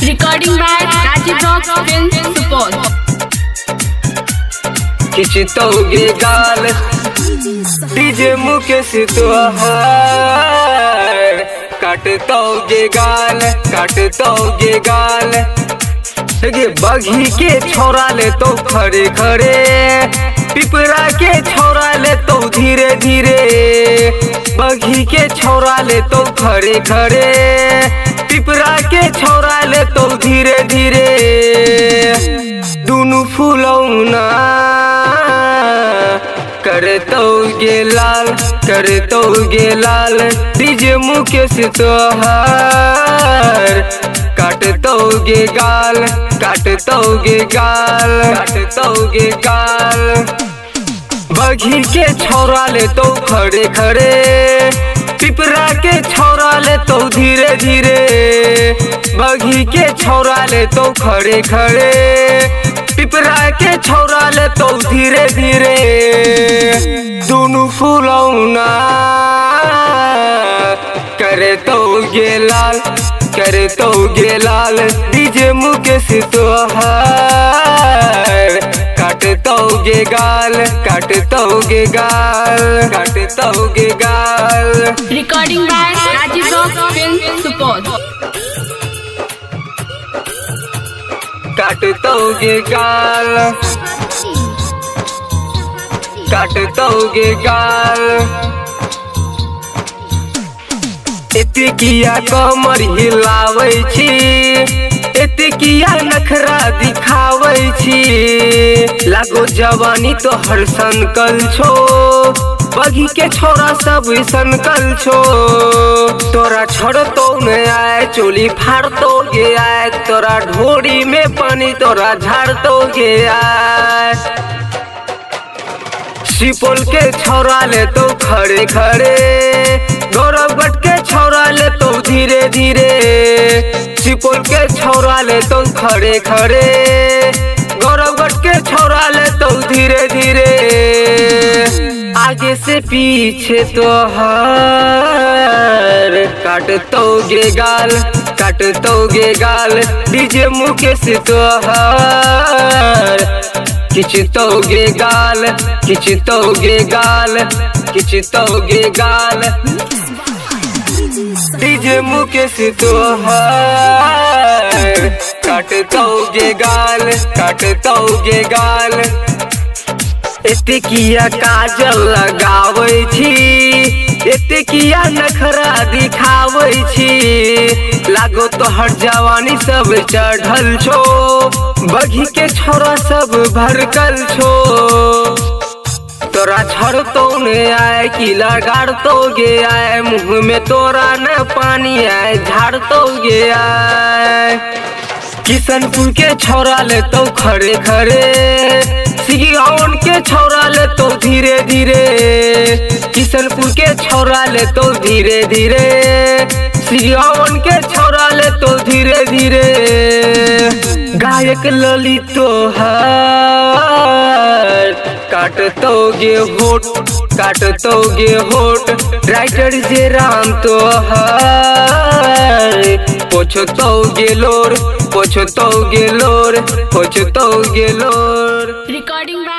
Recording by Rajiv Rock Films Support. खिंचतोगे गाल DJ Mukesh तोहार काटतोगे गाल गे बघी के छोरा ले तो खड़े खड़े पिपरा के छोरा ले तो धीरे धीरे बघी के छोरा ले तो खड़े खड़े पिपरा के छोरा ले तो धीरे धीरे दोनों फूलौना करतोगे लाल डीजे मुकेश तोहार काटतोगे गाल बघी के छोरा ले तो खड़े खड़े पिपरा के छोरा ले तो धीरे धीरे बघी के छोरा ले तो खड़े खड़े पिपरा के छोरा ले तो धीरे धीरे दोनों फूलौना करतोगे लाल डीजे मुकेश तोहार काटतोगे गाल Recording by Rajiv Rock Films Support. काटतोगे गाल एते किया कमर हिलावै छी एते किया नखरा दिखावै छी लागो जवानी तो हर संकल छो बघी के छोरा सब संकल छो तोरा छोड़तो न आए चोली फाड़तो गे आए तोरा ढोरी में पानी तोरा झाड़तो गे आए सिपोल के छोरा ले तो खड़े खड़े गौरवगढ़ के छोरा ले तो धीरे धीरे सिपोल के छोरा ले तो खड़े खड़े गौरवगढ़ के छोरा ले तो धीरे धीरे आगे से पीछे तो हर काटतोगे गाल डीजे मुकेश तोहार खिंचतोगे गाल डीजे मुकेश तोहार काटतोगे गाल एते किया काजल लगावै छी एते किया नखरा दिखावै छी लागो तो हर जवानी सब चढ़ल छो बघी के छोरा सब भरकल छो तोरा छोड़तो न आए कि लगाड़तो गे आए मुँह में तोरा न पानी आए झाड़तो गे आए किशनपुर के छोरा ले तो खड़े खड़े सिगियावन के छोरा ले तो धीरे धीरे किशनपुर के छोरा ले तो धीरे धीरे सिगियावन के छोरा ले तो धीरे धीरे गायक ललित तोहार काटतोगे होठ राइटर जे राम तोहार पोछतोगे लोर Recording by